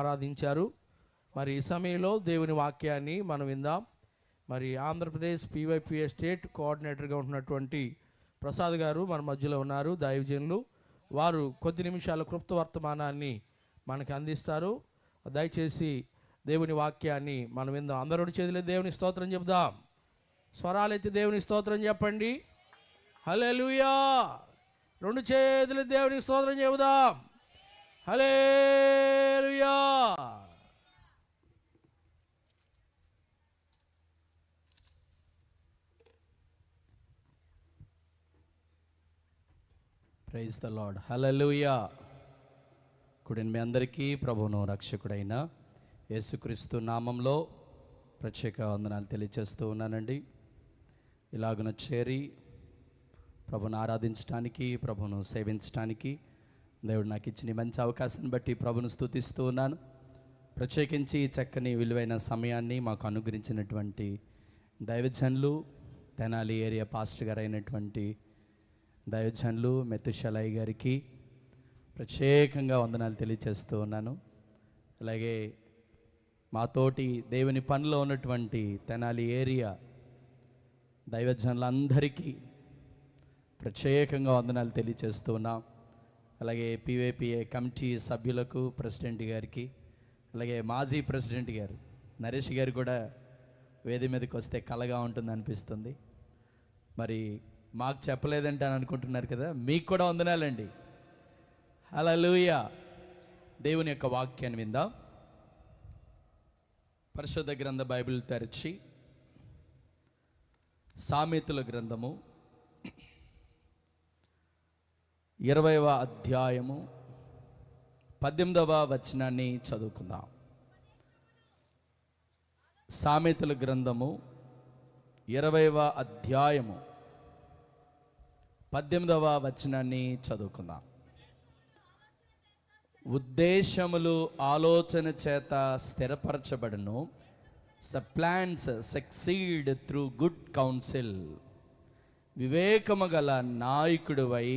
ఆరాధించారు. మరి ఈ సమయంలో దేవుని వాక్యాన్ని మనం విందాం. మరి ఆంధ్రప్రదేశ్ PYPA స్టేట్ కోఆర్డినేటర్గా ఉంటున్నటువంటి ప్రసాద్ గారు మన మధ్యలో ఉన్నారు. దైవజనులు వారు కొద్ది నిమిషాల క్లుప్త వర్తమానాన్ని మనకు అందిస్తారు. దయచేసి దేవుని వాక్యాన్ని మనం విందాం. అందరూ రెండు చేతులు దేవుని స్తోత్రం చెప్దాం. స్వరాలెత్తి దేవుని స్తోత్రం చెప్పండి. హల్లెలూయా. రెండు చేతులు దేవుని స్తోత్రం చెబుదాం. Hallelujah. Praise the lord. Hallelujah. కుడిని మీ అందరికీ ప్రభువును రక్షకుడైన యేసుక్రీస్తు నామంలో ప్రత్యేక వందనాలు తెలియజేస్తూ ఉన్నానండి. ఇలాగున చేరి ప్రభును ఆరాధించడానికి, ప్రభును సేవించడానికి దేవుడు నాకు ఇచ్చిన మంచి అవకాశాన్ని బట్టి ప్రభును స్తుతిస్తూ ఉన్నాను. ప్రత్యేకించి చక్కని విలువైన సమయాన్ని మాకు అనుగ్రహించినటువంటి దైవజనులు, తెనాలి ఏరియా పాస్టర్ గారు అయినటువంటి దైవజనులు మెతుషలయ్య గారికి ప్రత్యేకంగా వందనాలు తెలియజేస్తూ ఉన్నాను. అలాగే మాతోటి దేవుని పనిలో ఉన్నటువంటి తెనాలి ఏరియా దైవజనులందరికీ ప్రత్యేకంగా వందనాలు తెలియజేస్తూ ఉన్నాం. అలాగే PYPA కమిటీ సభ్యులకు, ప్రెసిడెంట్ గారికి, అలాగే మాజీ ప్రెసిడెంట్ గారు నరేష్ గారు కూడా వేది మీదకి వస్తే కలగా ఉంటుంది అనిపిస్తుంది. మరి మాకు చెప్పలేదంటే అని అనుకుంటున్నారు కదా, మీకు కూడా వందనాలండి. హల్లెలూయా. దేవుని యొక్క వాక్యాన్ని విందాం. పరిశుద్ధ గ్రంథ బైబిల్ తెరిచి సామెతల గ్రంథము 20వ అధ్యాయము 18వ వచనాన్ని చదువుకుందాం. సామెతల గ్రంథము 20వ అధ్యాయము 18వ వచనాన్ని చదువుకుందాం. ఉద్దేశములు ఆలోచన చేత స్థిరపరచబడును, plans succeed through good counsel. వివేకము గల నాయకుడివై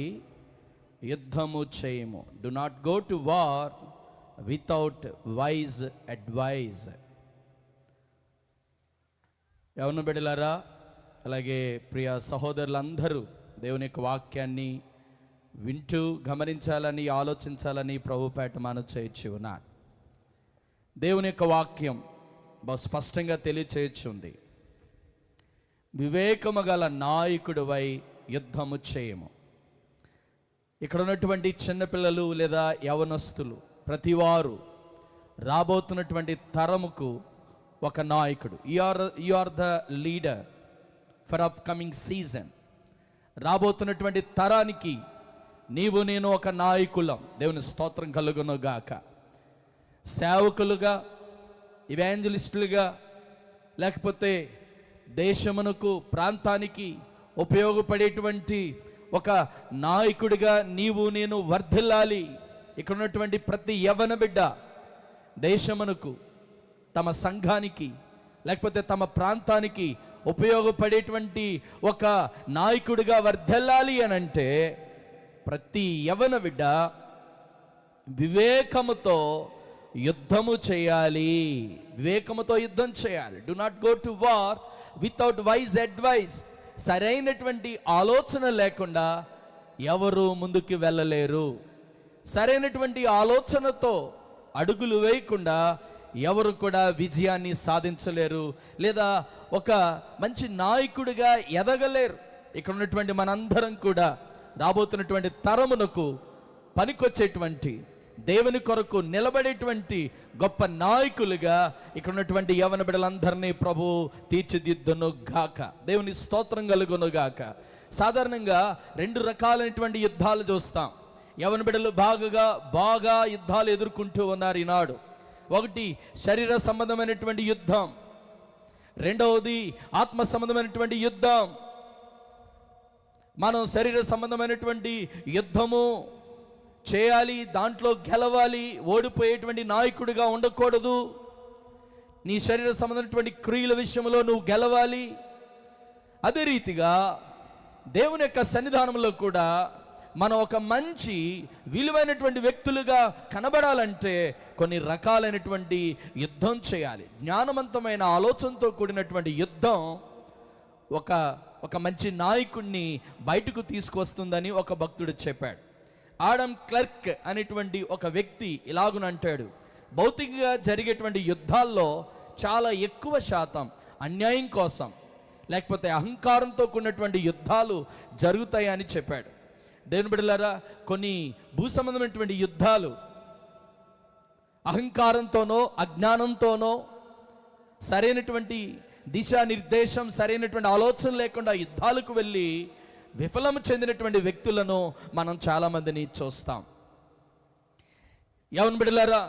యుద్ధము చేయము. Do not go to war without wise advise. యవన బిడ్డలారా, అలాగే ప్రియ సహోదరులందరూ దేవుని యొక్క వాక్యాన్ని వింటూ గమనించాలని, ఆలోచించాలని ప్రభుపేట మనం చేయొచ్చు ఉన్నాడు. దేవుని యొక్క వాక్యం బహు స్పష్టంగా తెలియచేయుచుంది. వివేకము గల నాయకుడివై యుద్ధము చేయము. ఇక్కడ ఉన్నటువంటి చిన్నపిల్లలు లేదా యవనస్తులు ప్రతివారు రాబోతున్నటువంటి తరముకు ఒక నాయకుడు. You are the leader for upcoming season. రాబోతున్నటువంటి తరానికి నీవు నేను ఒక నాయకులం. దేవుని స్తోత్రం కలుగును గాక. సేవకులుగా, ఇవాంజలిస్టులుగా, లేకపోతే దేశమునకు, ప్రాంతానికి ఉపయోగపడేటువంటి ఒక నాయకుడిగా నీవు నేను వర్ధిల్లాలి. ఇక్కడ ఉన్నటువంటి ప్రతి యవ్వన బిడ్డ దేశమునకు, తమ సంఘానికి, లేకపోతే తమ ప్రాంతానికి ఉపయోగపడేటువంటి ఒక నాయకుడిగా వర్ధిల్లాలి అని అంటే ప్రతి యవ్వన బిడ్డ వివేకముతో యుద్ధము చేయాలి. వివేకముతో యుద్ధం చేయాలి. Do not go to war without wise advise. సరైనటువంటి ఆలోచన లేకుండా ఎవరు ముందుకు వెళ్ళలేరు. సరైనటువంటి ఆలోచనతో అడుగులు వేయకుండా ఎవరు కూడా విజయాన్ని సాధించలేరు, లేదా ఒక మంచి నాయకుడిగా ఎదగలేరు. ఇక్కడ ఉన్నటువంటి మనందరం కూడా రాబోతున్నటువంటి తరమునకు పనికొచ్చేటువంటి, దేవుని కొరకు నిలబడేటువంటి గొప్ప నాయకులుగా ఇక్కడ ఉన్నటువంటి యవన బిడ్డలందరినీ ప్రభు తీర్చిదిద్దును గాక. దేవుని స్తోత్రం కలుగును గాక. సాధారణంగా 2 రకాలైనటువంటి యుద్ధాలు చూస్తాం. యవన బిడ్డలు బాగా యుద్ధాలు ఎదుర్కొంటూ ఉన్నారు ఈనాడు. ఒకటి శరీర సంబంధమైనటువంటి యుద్ధం, రెండవది ఆత్మ సంబంధమైనటువంటి యుద్ధం. మనం శరీర సంబంధమైనటువంటి యుద్ధము చేయాలి, దాంట్లో గెలవాలి. ఓడిపోయేటువంటి నాయకుడిగా ఉండకూడదు. నీ శరీర సంబంధమైనటువంటి క్రియల విషయంలో నువ్వు గెలవాలి. అదే రీతిగా దేవుని యొక్క సన్నిధానంలో కూడా మనం ఒక మంచి విలువైనటువంటి వ్యక్తులుగా కనబడాలంటే కొన్ని రకాలైనటువంటి యుద్ధం చేయాలి. జ్ఞానవంతమైన ఆలోచనతో కూడినటువంటి యుద్ధం ఒక మంచి నాయకుడిని బయటకు తీసుకొస్తుందని ఒక భక్తుడు చెప్పాడు. ఆడమ్ క్లర్క్ అనేటువంటి ఒక వ్యక్తి ఇలాగునంటాడు, భౌతికంగా జరిగేటువంటి యుద్ధాల్లో చాలా ఎక్కువ శాతం అన్యాయం కోసం లేకపోతే అహంకారంతో కూడినటువంటి యుద్ధాలు జరుగుతాయని చెప్పాడు. దేవుని బిడ్డలారా, కొన్ని భూసంబంధమైనటువంటి యుద్ధాలు అహంకారంతోనో అజ్ఞానంతోనో సరైనటువంటి దిశానిర్దేశం సరైనటువంటి ఆలోచన లేకుండా యుద్ధాలకు వెళ్ళి విఫలం చెందినటువంటి వ్యక్తులను మనం చాలామందిని చూస్తాం. యవన బిడ్డలారా,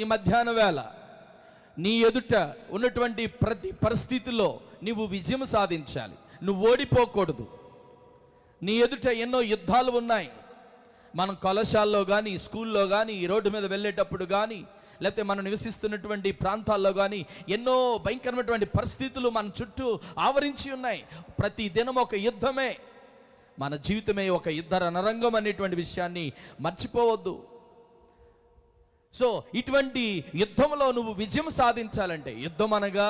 ఈ మధ్యాహ్న వేళ నీ ఎదుట ఉన్నటువంటి ప్రతి పరిస్థితిలో నువ్వు విజయం సాధించాలి, నువ్వు ఓడిపోకూడదు. నీ ఎదుట ఎన్నో యుద్ధాలు ఉన్నాయి. మనం కళాశాలలో కానీ, స్కూల్లో కానీ, ఈ రోడ్డు మీద వెళ్ళేటప్పుడు కానీ, లేకపోతే మనం నివసిస్తున్నటువంటి ప్రాంతాల్లో కానీ ఎన్నో భయంకరమైనటువంటి పరిస్థితులు మన చుట్టూ ఆవరించి ఉన్నాయి. ప్రతి దినం ఒక యుద్ధమే, మన జీవితమే ఒక యుద్ధ రణరంగం అనేటువంటి విషయాన్ని మర్చిపోవద్దు. సో ఇటువంటి యుద్ధంలో నువ్వు విజయం సాధించాలంటే, యుద్ధం అనగా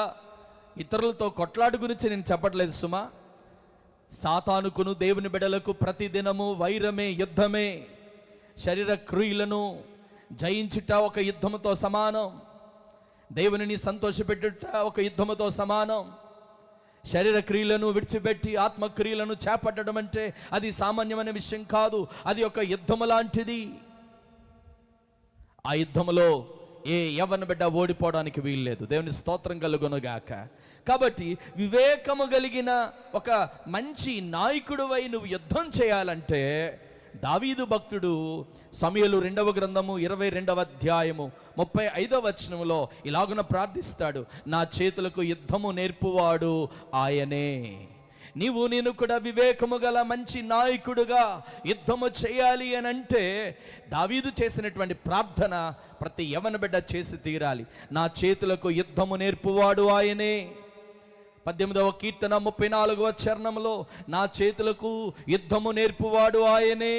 ఇతరులతో కొట్లాడు గురించి నేను చెప్పట్లేదు సుమా. సాతానుకును దేవుని బిడ్డలకు ప్రతిదినము వైరమే, యుద్ధమే. శరీర క్రియలను జయించుట ఒక యుద్ధముతో సమానం. దేవునిని సంతోషపెట్టుట ఒక యుద్ధముతో సమానం. శరీర క్రియలను విడిచిపెట్టి ఆత్మక్రియలను చేపట్టడం అంటే అది సామాన్యమైన విషయం కాదు, అది ఒక యుద్ధము లాంటిది. ఆ యుద్ధములో ఏ యవ్వన బిడ్డ ఓడిపోవడానికి వీల్లేదు. దేవుని స్తోత్రం కలుగునుగాక. కాబట్టి వివేకము కలిగిన ఒక మంచి నాయకుడివై నువ్వు యుద్ధం చేయాలంటే దావీదు భక్తుడు సమూయేలు 2వ గ్రంథము 22వ అధ్యాయము 35వ వచనములో ఇలాగున ప్రార్థిస్తాడు, నా చేతులకు యుద్ధము నేర్పువాడు ఆయనే. నేను కూడా వివేకము గల మంచి నాయకుడుగా యుద్ధము చేయాలి అని అంటే దావీదు చేసినటువంటి ప్రార్థన ప్రతి యవన బిడ్డ చేసి తీరాలి. నా చేతులకు యుద్ధము నేర్పువాడు ఆయనే. 18వ కీర్తన 34వ చరణంలో నా చేతులకు యుద్ధము నేర్పువాడు ఆయనే,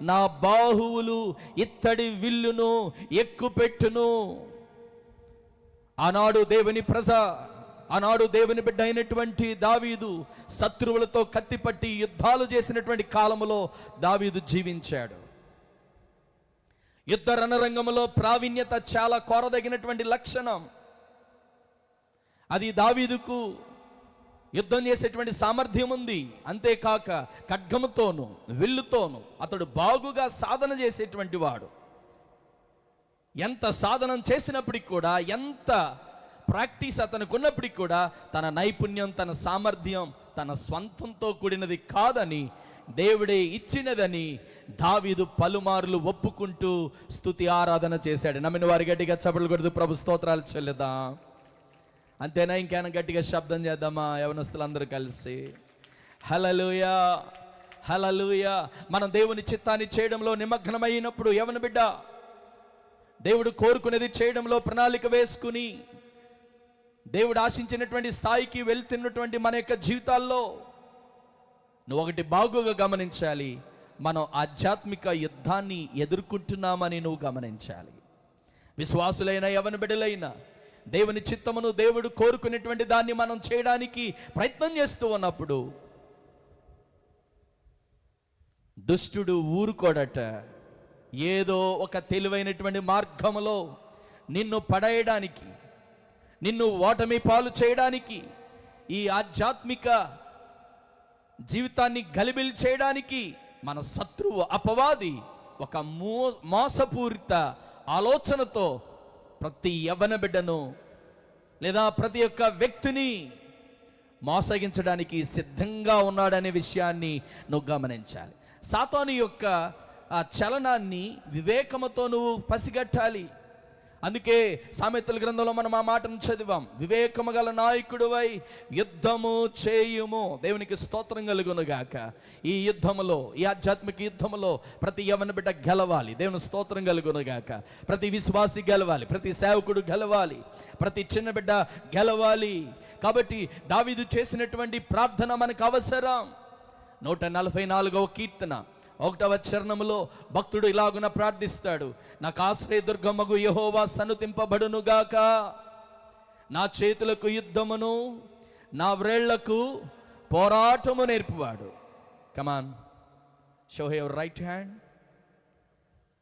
నా బాహువులు ఇత్తడి విల్లును ఎక్కుపెట్టును. ఆనాడు దేవుని బిడ్డ అయినటువంటి దావీదు శత్రువులతో కత్తిపట్టి యుద్ధాలు చేసినటువంటి కాలంలో దావీదు జీవించాడు. యుద్ధ రణరంగంలో ప్రావీణ్యత చాలా కోరదగినటువంటి లక్షణం. అది దావీదుకు యుద్ధం చేసేటువంటి సామర్థ్యం ఉంది. అంతేకాక ఖడ్గముతోను విల్లుతోను అతడు బాగుగా సాధన చేసేటువంటి వాడు. ఎంత సాధనం చేసినప్పటికి కూడా, ఎంత ప్రాక్టీస్ అతనికి ఉన్నప్పటికీ కూడా తన నైపుణ్యం, తన సామర్థ్యం తన స్వంతంతో కూడినది కాదని, దేవుడే ఇచ్చినదని దావీదు పలుమార్లు ఒప్పుకుంటూ స్తుతి ఆరాధన చేశాడు. నమ్మిన వారి గట్టిగా చప్పట్లు కొడుతూ ప్రభు స్తోత్రాలు చెల్లిద్దాం. అంతేనా? ఇంకేమైనా గట్టిగా శబ్దం చేద్దామా యవనస్తులందరూ కలిసి? హల్లెలూయా, హల్లెలూయా. మనం దేవుని చిత్తాన్ని చేయడంలో నిమగ్నమైనప్పుడు యవన బిడ్డ దేవుడు కోరుకునేది చేయడంలో ప్రణాళిక వేసుకుని దేవుడు ఆశించినటువంటి స్థాయికి వెళ్తున్నటువంటి మన యొక్క జీవితాల్లో నువ్వు ఒకటి బాగుగా గమనించాలి, మనం ఆధ్యాత్మిక యుద్ధాన్ని ఎదుర్కొంటున్నామని నువ్వు గమనించాలి. విశ్వాసులైన యవన బిడ్డలైన దేవుని చిత్తమును దేవుడు కోరుకునేటువంటి దాన్ని మనం చేయడానికి ప్రయత్నం చేస్తూ ఉన్నప్పుడు దుష్టుడు ఊరుకోడట. ఏదో ఒక తెలివైనటువంటి మార్గములో నిన్ను పడేయడానికి, నిన్ను ఓటమి పాలు చేయడానికి, ఈ ఆధ్యాత్మిక జీవితాన్ని గలిబిలి చేయడానికి మన శత్రువు అపవాది ఒక మోసపూరిత ఆలోచనతో ప్రతి యవ్వన బిడ్డను లేదా ప్రతి ఒక్క వ్యక్తిని మోసగించడానికి సిద్ధంగా ఉన్నాడనే విషయాన్ని నువ్వు గమనించాలి. సాతాను యొక్క ఆ చలనాన్ని వివేకముతో నువ్వు పసిగట్టాలి. అందుకే సామెతల గ్రంథంలో మనం ఆ మాటను చదివాం, వివేకము గల నాయకుడివై యుద్ధము చేయుము. దేవునికి స్తోత్రం కలుగునుగాక. ఈ యుద్ధములో, ఈ ఆధ్యాత్మిక యుద్ధములో ప్రతి యవన బిడ్డ గెలవాలి. దేవుని స్తోత్రం కలుగునుగాక. ప్రతి విశ్వాసి గెలవాలి, ప్రతి సేవకుడు గెలవాలి, ప్రతి చిన్న బిడ్డ గెలవాలి. కాబట్టి దావీదు చేసినటువంటి ప్రార్థన మనకు అవసరం. 144వ కీర్తన 1వ చరణములో భక్తుడు ఇలాగున ప్రార్థిస్తాడు, నాకు ఆశ్రయదుర్గమ్మగు యెహోవా సన్నుతింపబడునుగాక. నా చేతులకు యుద్ధమును, నా వ్రేళ్లకు పోరాటము నేర్పువాడు. కమాన్, షో యువర్ రైట్ హ్యాండ్.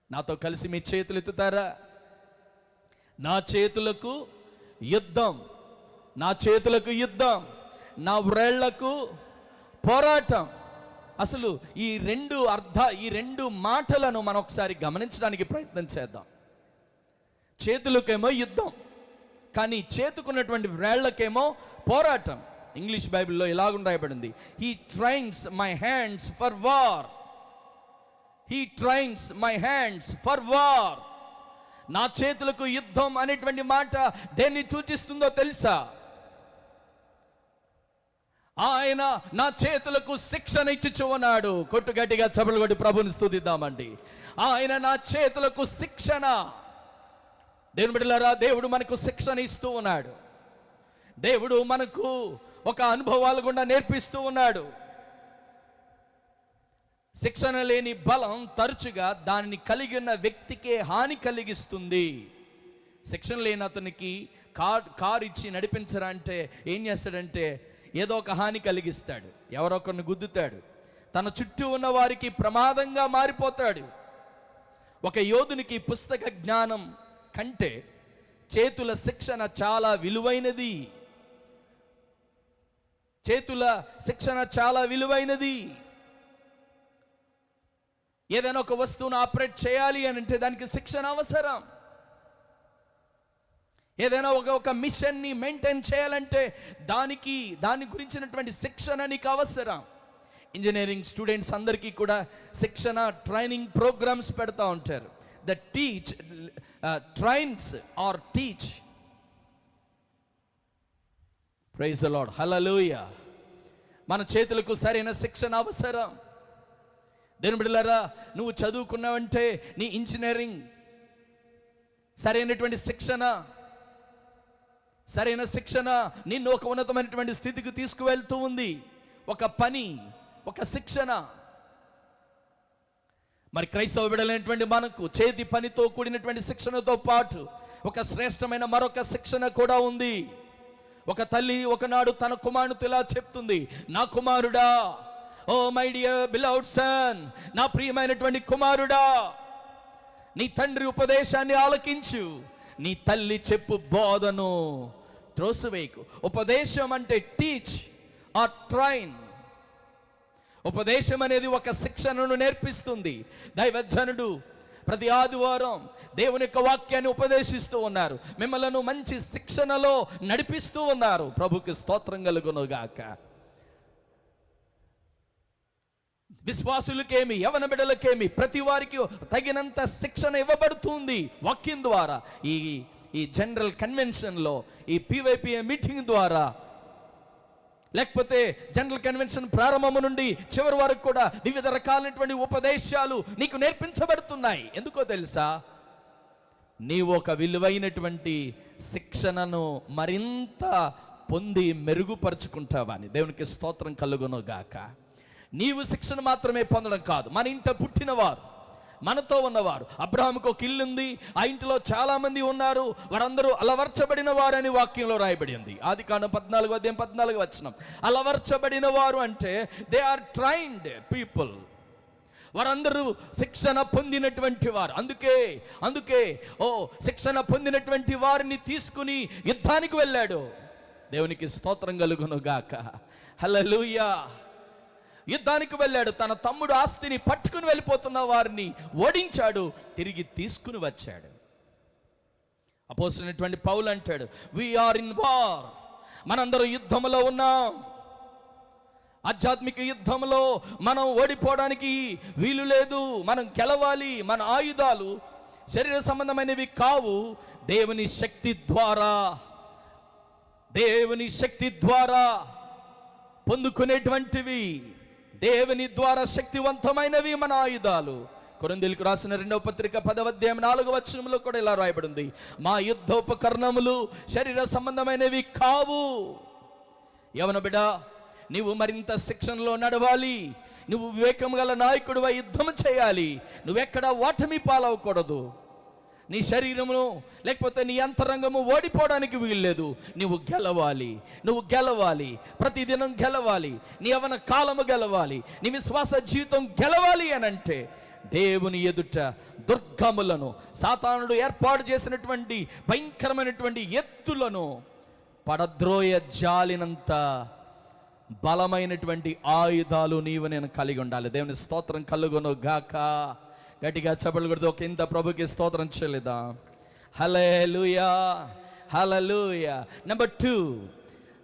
నాతో కలిసి మీ చేతులు ఎత్తుతారా? నా చేతులకు యుద్ధం, నా చేతులకు యుద్ధం, నా వ్రేళ్లకు పోరాటం. అసలు ఈ రెండు మాటలను మనం ఒకసారి గమనించడానికి ప్రయత్నం చేద్దాం. చేతులకేమో యుద్ధం, కానీ చేతుకున్నటువంటి వ్రేళ్లకేమో పోరాటం. ఇంగ్లీష్ బైబిల్లో ఇలాగుండి రాయబడింది, he trains my hands for war. He trains my hands for war. నా చేతులకు యుద్ధం అనేటువంటి మాట దేన్ని సూచిస్తుందో తెలుసా? ఆయన నా చేతులకు శిక్షణ ఇచ్చుచు ఉన్నాడు. కొట్టు గట్టిగా చపలు కొట్టి ప్రభుని స్తుతిద్దామండి. ఆయన నా చేతులకు శిక్షణ. దేవుని బిడ్డలారా, దేవుడు మనకు శిక్షణ ఇస్తూ ఉన్నాడు. దేవుడు మనకు ఒక అనుభవాలు గుండా నేర్పిస్తూ ఉన్నాడు. శిక్షణ లేని బలం తరచుగా దానిని కలిగి ఉన్న వ్యక్తికే హాని కలిగిస్తుంది. శిక్షణ లేని అతనికి కారు ఇచ్చి నడిపించరా అంటే ఏం చేస్తాడంటే ఏదో ఒక హాని కలిగిస్తాడు, ఎవరొకరిని గుద్దుతాడు, తన చుట్టూ ఉన్న వారికి ప్రమాదంగా మారిపోతాడు. ఒక యోధునికి పుస్తక జ్ఞానం కంటే చేతుల శిక్షణ చాలా విలువైనది. చేతుల శిక్షణ చాలా విలువైనది. ఏదైనా ఒక వస్తువును ఆపరేట్ చేయాలి అని అంటే దానికి శిక్షణ అవసరం. ఏదైనా ఒక మిషన్ని మెయింటైన్ చేయాలంటే దాని గురించినటువంటి శిక్షణ నీకు అవసరం. ఇంజనీరింగ్ స్టూడెంట్స్ అందరికీ కూడా శిక్షణ ట్రైనింగ్ ప్రోగ్రామ్స్ పెడతా ఉంటారు. The trains are teach. Praise the lord, hallelujah. మన చేతులకు సరైన శిక్షణ అవసరం. దేవుని బిడ్డలారా, నువ్వు చదువుకున్నావంటే నీ ఇంజనీరింగ్ సరైనటువంటి సరైన శిక్షణ నిన్ను ఒక ఉన్నతమైనటువంటి స్థితికి తీసుకువెళ్తూ ఉంది. ఒక పని, ఒక శిక్షణ. మరి క్రైస్తవ బిడ్డలైనటువంటి మనకు చేతి పనితో కూడినటువంటి శిక్షణతో పాటు ఒక శ్రేష్టమైన మరొక శిక్షణ కూడా ఉంది. ఒక తల్లి ఒకనాడు తన కుమారునితో ఇలా చెప్తుంది, నా కుమారుడా, oh my dear beloved son, నా ప్రియమైనటువంటి కుమారుడా, నీ తండ్రి ఉపదేశాన్ని ఆలకించు, నీ తల్లి చెప్పు బోధను త్రోసివేయకు. ఉపదేశం అంటే టీచ్ ఆర్ ట్రైన్. ఉపదేశం అనేది ఒక శిక్షణను నేర్పిస్తుంది. దైవజనుడు ప్రతి ఆదివారం దేవుని యొక్క వాక్యాన్ని ఉపదేశిస్తూ ఉన్నారు. మిమ్మల్ని మంచి శిక్షణలో నడిపిస్తూ ఉన్నారు. ప్రభుకి స్తోత్రం కలుగునుగాక. విశ్వాసులకేమి, యవన బిడ్డలకేమి, ప్రతి వారికి తగినంత శిక్షణ ఇవ్వబడుతుంది వాక్యం ద్వారా. ఈ జనరల్ కన్వెన్షన్లో, ఈ PYPA మీటింగ్ ద్వారా, లేకపోతే జనరల్ కన్వెన్షన్ ప్రారంభము నుండి చివరి వరకు కూడా వివిధ రకాలైనటువంటి ఉపదేశాలు నీకు నేర్పించబడుతున్నాయి. ఎందుకో తెలుసా? నీవు ఒక విలువైనటువంటి శిక్షణను మరింత పొంది మెరుగుపరుచుకుంటావని. దేవునికి స్తోత్రం కలుగునుగాక. నీవు శిక్షణ మాత్రమే పొందడం కాదు, మన ఇంట పుట్టినవారు, మనతో ఉన్నవారు. అబ్రహాముకు ఒక ఇల్లు ఉంది, ఆ ఇంటిలో చాలా మంది ఉన్నారు, వారందరూ అలవర్చబడిన వారని వాక్యంలో రాయబడింది. ఆదికాండం 14:14 అలవర్చబడిన వారు అంటే దే ఆర్ ట్రైన్డ్ పీపుల్. వారందరూ శిక్షణ పొందినటువంటి వారు. అందుకే శిక్షణ పొందినటువంటి వారిని తీసుకుని యుద్ధానికి వెళ్ళాడు. దేవునికి స్తోత్రం కలుగునుగాక. హల్లెలూయా. యుద్ధానికి వెళ్ళాడు. తన తమ్ముడు ఆస్తిని పట్టుకుని వెళ్ళిపోతున్న వారిని ఓడించాడు, తిరిగి తీసుకుని వచ్చాడు. అపోస్తలుడైనటువంటి పౌలు అంటాడు, వి ఆర్ ఇన్ వార్. మనందరం యుద్ధంలో ఉన్నాం. ఆధ్యాత్మిక యుద్ధంలో మనం ఓడిపోవడానికి వీలు లేదు. మనం గెలవాలి. మన ఆయుధాలు శరీర సంబంధమైనవి కావు, దేవుని శక్తి ద్వారా పొందుకునేటువంటివి, దేవుని ద్వారా శక్తివంతమైనవి మన ఆయుధాలు. కొరింథీయులకు రాసిన 2వ పత్రిక 10వ అధ్యాయం 4వ వచనంలో కూడా ఇలా రాయబడింది, మా యుద్ధోపకరణములు శరీర సంబంధమైనవి కావు. యవన బిడ్డ, నీవు మరింత శిక్షణలో నడవాలి. నువ్వు వివేకం గల నాయకుడివై యుద్ధం చేయాలి. నువ్వెక్కడ ఓటమి పాలవకూడదు. నీ శరీరమును లేకపోతే నీ అంతరంగము ఓడిపోవడానికి వీల్లేదు. నువ్వు గెలవాలి, ప్రతిదినం గెలవాలి. నీ యవ్వన కాలము గెలవాలి, నీ విశ్వాస జీవితం గెలవాలి అని అంటే దేవుని ఎదుట దుర్గములను, సాతానుడు ఏర్పాటు చేసినటువంటి భయంకరమైనటువంటి ఎత్తులను పడద్రోయ జాలినంత బలమైనటువంటి ఆయుధాలు నీవు నేను కలిగి ఉండాలి. దేవుని స్తోత్రం కలుగును గాక. గట్టిగా చప్పట్లు కొడుతూ ఒక ఇంత ప్రభుకి స్తోత్రం చెల్లిదా. హల్లెలూయా, హల్లెలూయా. నెంబర్ 2,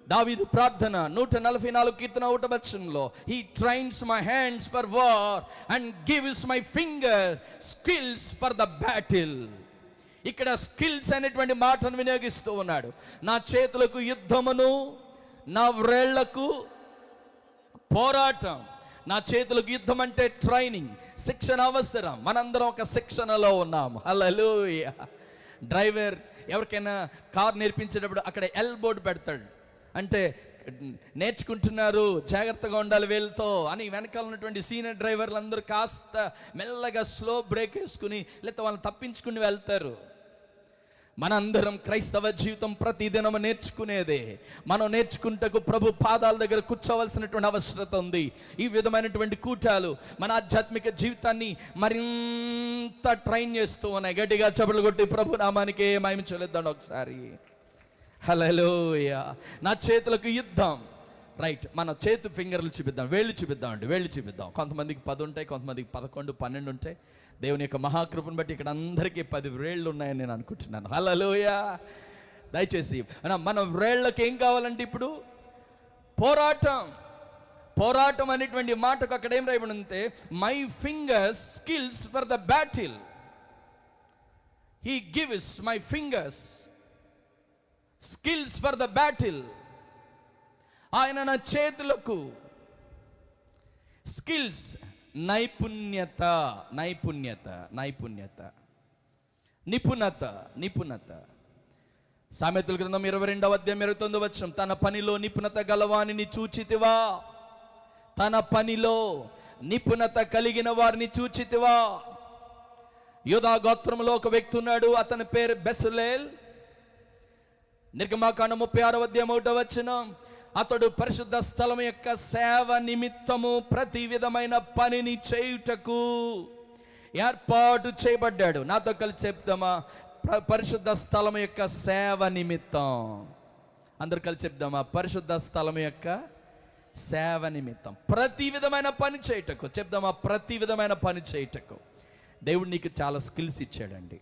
దావీదు ప్రార్థన 144 కీర్తన 1వ వచనంలో, he trains my hands for war and gives my finger skills for the battle. ఇక్కడ స్కిల్స్ అనేటువంటి మాటను వినియోగిస్తూ ఉన్నాడు. నా చేతులకు యుద్ధమును, నా వ్రేళ్లకు పోరాటం. నా చేతులకు యుద్ధం అంటే ట్రైనింగ్, శిక్షణ అవసరం. మనందరం ఒక శిక్షణలో ఉన్నాం. హల్లెలూయా. డ్రైవర్ ఎవరికైనా కార్ నేర్పించేటప్పుడు అక్కడ ఎల్బోర్డ్ పెడతాడు, అంటే నేర్చుకుంటున్నారు, జాగ్రత్తగా ఉండాలి వీళ్ళతో అని. వెనకాల ఉన్నటువంటి సీనియర్ డ్రైవర్లు అందరూ కాస్త మెల్లగా స్లో బ్రేక్ వేసుకుని లేకపోతే వాళ్ళని తప్పించుకుని వెళ్తారు. మనందరం క్రైస్తవ జీవితం ప్రతిదినం నేర్చుకునేదే. మనం నేర్చుకుంటకు ప్రభు పాదాల దగ్గర కూర్చోవలసినటువంటి అవసరత ఉంది. ఈ విధమైనటువంటి కూటాలు మన ఆధ్యాత్మిక జీవితాన్ని మరింత ట్రైన్ చేస్తూ ఉన్నాయి. గట్టిగా చప్పట్లు కొట్టి ప్రభు నామానికి మహిమ చెల్లిద్దాం ఒకసారి. హల్లెలూయా. నా చేతులకు యుద్ధం. రైట్, మన చేతు ఫింగర్లు చూపిద్దాం, వేళ్ళు చూపిద్దాం అండి, వేళ్ళు చూపిద్దాం. కొంతమందికి 10 ఉంటాయి, కొంతమందికి 11, 12 ఉంటాయి. దేవుని యొక్క మహాకృపను బట్టి ఇక్కడ అందరికీ 10 వేళ్ళు ఉన్నాయని నేను అనుకుంటున్నాను. హల్లెలూయా. దయచేసి మన వేళ్ళకి ఏం కావాలంటే ఇప్పుడు పోరాటం అనేటువంటి మాటకు అక్కడ ఏం రాయబడి ఉంటే, my fingers skills for the battle. He gives my fingers skills for the battle. ఆయన నా చేతులకు స్కిల్స్, నైపుణ్యత, నిపుణత. సామెతల గ్రంథం 22వ అధ్యాయం 29వ వచనం, తన పనిలో నిపుణత గలవానిని చూచితివా, తన పనిలో నిపుణత కలిగిన వారిని చూచితివా. యూదా గోత్రంలో ఒక వ్యక్తి ఉన్నాడు, అతని పేరు బెసలేల్. నిర్గమాకాండం 36వ అధ్యాయం 1వ వచనం, అతడు పరిశుద్ధ స్థలం యొక్క సేవ నిమిత్తము ప్రతి విధమైన పనిని చేయుటకు ఏర్పాటు చేయబడ్డాడు. నాతో కలిసి చెప్దామా, పరిశుద్ధ స్థలం యొక్క సేవ నిమిత్తం. అందరు కలిసి చెప్దామా, పరిశుద్ధ స్థలం యొక్క సేవ నిమిత్తం ప్రతి విధమైన పని చేయుటకు. చెప్దామా, ప్రతి విధమైన పని చేయుటకు. దేవుడు నీకు చాలా స్కిల్స్ ఇచ్చాడండి.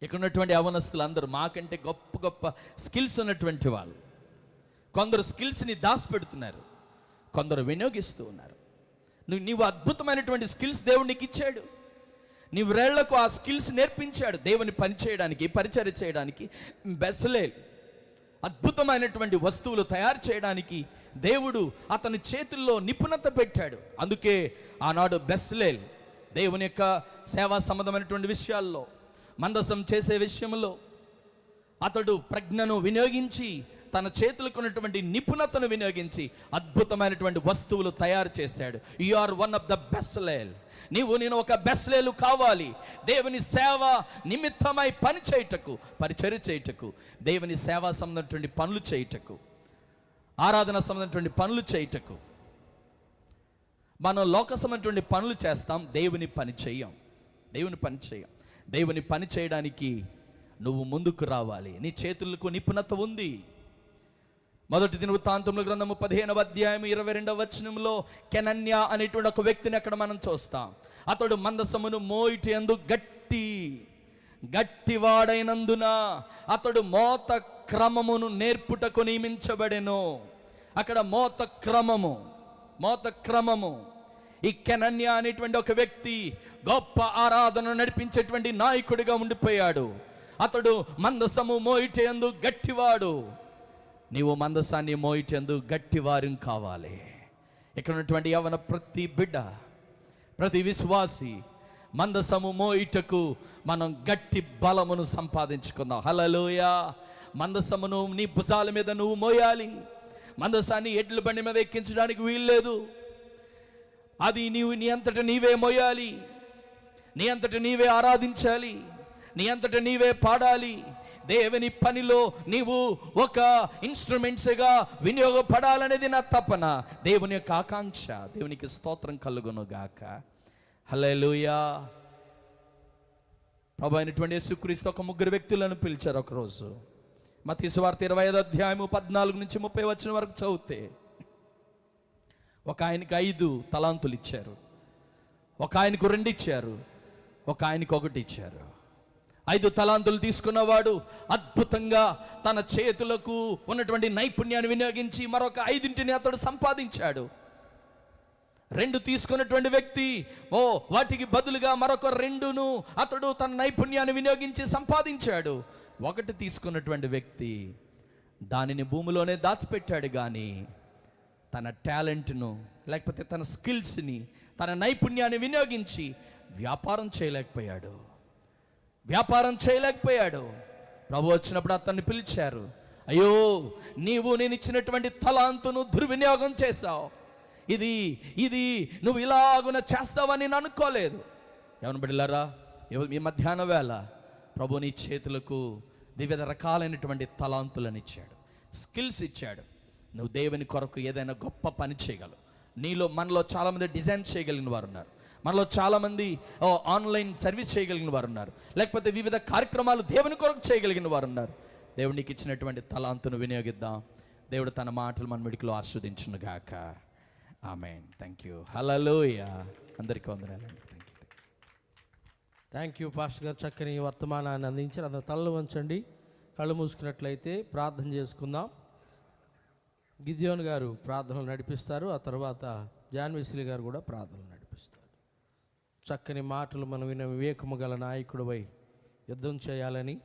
ఇక్కడ ఉన్నటువంటి యవనస్తులు అందరూ మాకంటే గొప్ప గొప్ప స్కిల్స్ ఉన్నటువంటి వాళ్ళు. కొందరు స్కిల్స్ని దాచిపెడుతున్నారు, కొందరు వినియోగిస్తూ ఉన్నారు. నీవు అద్భుతమైనటువంటి స్కిల్స్ దేవుడు నీకు ఇచ్చాడు. నీ వ్రేళ్లకు ఆ స్కిల్స్ నేర్పించాడు దేవుని పని చేయడానికి, పరిచర్య చేయడానికి. బెసలేల్ అద్భుతమైనటువంటి వస్తువులు తయారు చేయడానికి దేవుడు అతని చేతుల్లో నిపుణత పెట్టాడు. అందుకే ఆనాడు బెసలేల్ దేవుని యొక్క సేవా సంబంధమైనటువంటి విషయాల్లో, మందసం చేసే విషయంలో అతడు ప్రజ్ఞను వినియోగించి, తన చేతులకు ఉన్నటువంటి నిపుణతను వినియోగించి అద్భుతమైనటువంటి వస్తువులు తయారు చేశాడు. You are one of the Bezalel. నేను ఒక బెసలేలు కావాలి. దేవుని సేవ నిమిత్తమై పని చేయుటకు, పరిచర్య చేయుటకు, దేవుని సేవా సంబంధమైనటువంటి పనులు చేయుటకు, ఆరాధన సంబంధమైనటువంటి పనులు చేయుటకు. మనం లోక సంబంధమైనటువంటి పనులు చేస్తాం, దేవుని పని చేయం. దేవుని పని చేయడానికి నువ్వు ముందుకు రావాలి. నీ చేతులకు నిపుణత ఉంది. మొదటి దినవృత్తాంతముల గ్రంథము 15వ అధ్యాయం 22వ వచనంలో కెనన్యా అనేటువంటి ఒక వ్యక్తిని అక్కడ మనం చూస్తాం. అతడు మందసమును మోయిటందు గట్టివాడైనందున అతడు మోత క్రమమును నేర్పుటకు నియమించబడెను. అక్కడ మోత క్రమము. ఈ కెనన్యా అనేటువంటి ఒక వ్యక్తి గొప్ప ఆరాధన నడిపించేటువంటి నాయకుడిగా ఉండిపోయాడు. అతడు మందసము మోయిటందు గట్టివాడు. నీవు మందసాన్ని మోయిటందు గట్టివారం కావాలి. ఇక్కడ ఉన్నటువంటి యవన ప్రతి బిడ్డ, ప్రతి విశ్వాసి మందసము మోయిటకు మనం గట్టి బలమును సంపాదించుకుందాం. హల్లెలూయా. మందసమును నీ భుజాల మీద నువ్వు మోయాలి. మందసాన్ని ఎడ్ల బండి మీద ఎక్కించడానికి వీల్లేదు. అది నీ అంతట నీవే మోయాలి, నీ అంతట నీవే ఆరాధించాలి, నీ అంతట నీవే పాడాలి. దేవుని పనిలో నీవు ఒక ఇన్స్ట్రుమెంట్స్గా వినియోగపడాలనేది నా తపన, దేవుని యొక్క ఆకాంక్ష. దేవునికి స్తోత్రం కలుగును గాక. హల్లెలూయా. ప్రభు అయినటువంటి యేసుక్రీస్తు ఒక 3 వ్యక్తులను పిలిచారు ఒకరోజు. మత్తయి సువార్త 25:14-30 వరకు చదివితే, ఒక ఆయనకి 5 తలాంతులు ఇచ్చారు, ఒక ఆయనకు 2 ఇచ్చారు, ఒక ఆయనకు 1 ఇచ్చారు. 5 తలాంతులు తీసుకున్నవాడు అద్భుతంగా తన చేతులకు ఉన్నటువంటి నైపుణ్యాన్ని వినియోగించి మరొక 5 అతడు సంపాదించాడు. 2 తీసుకున్నటువంటి వ్యక్తి వాటికి బదులుగా మరొక 2ను అతడు తన నైపుణ్యాన్ని వినియోగించి సంపాదించాడు. 1 తీసుకున్నటువంటి వ్యక్తి దానిని భూమిలోనే దాచిపెట్టాడు, కానీ తన టాలెంట్ను లేకపోతే తన స్కిల్స్ని, తన నైపుణ్యాన్ని వినియోగించి వ్యాపారం చేయలేకపోయాడు. ప్రభు వచ్చినప్పుడు అతన్ని పిలిచారు. అయ్యో, నేను ఇచ్చినటువంటి తలాంతును దుర్వినియోగం చేశావు, ఇది నువ్వు ఇలాగున చేస్తావని నేను అనుకోలేదు. ఎవరు బిడ్డలారా, ఈ మధ్యాహ్నం వేళ ప్రభు నీ చేతులకు వివిధ రకాలైనటువంటి తలాంతులను ఇచ్చాడు, స్కిల్స్ ఇచ్చాడు. నువ్వు దేవుని కొరకు ఏదైనా గొప్ప పని చేయగలవు. మనలో చాలామంది డిజైన్ చేయగలిగిన వారు ఉన్నారు, మనలో చాలామంది ఆన్లైన్ సర్వీస్ చేయగలిగిన వారు ఉన్నారు, లేకపోతే వివిధ కార్యక్రమాలు దేవుని కొరకు చేయగలిగిన వారు ఉన్నారు. దేవునికి ఇచ్చినటువంటి తలాంతును వినియోగిద్దాం. దేవుడు తన మాటలు మన మిడికిలో ఆస్వాదించును గాక. ఆమేన్. Thank you. హల్లెలూయా. అందరికీ వందనాలండి. థ్యాంక్ యూ పాస్టర్ గారు, చక్కని వర్తమానాన్ని అందించారు. అందరూ తలలు వంచండి, కళ్ళు మూసుకున్నట్లయితే ప్రార్థన చేసుకుందాం. గిద్యోన్ గారు ప్రార్థనలు నడిపిస్తారు, ఆ తర్వాత జాన్ వెస్లీ గారు కూడా ప్రార్థనలు నడిపిస్తారు. చక్కని మాటలు మనం విన వివేకము గల నాయకుడివై యుద్ధం చేయాలని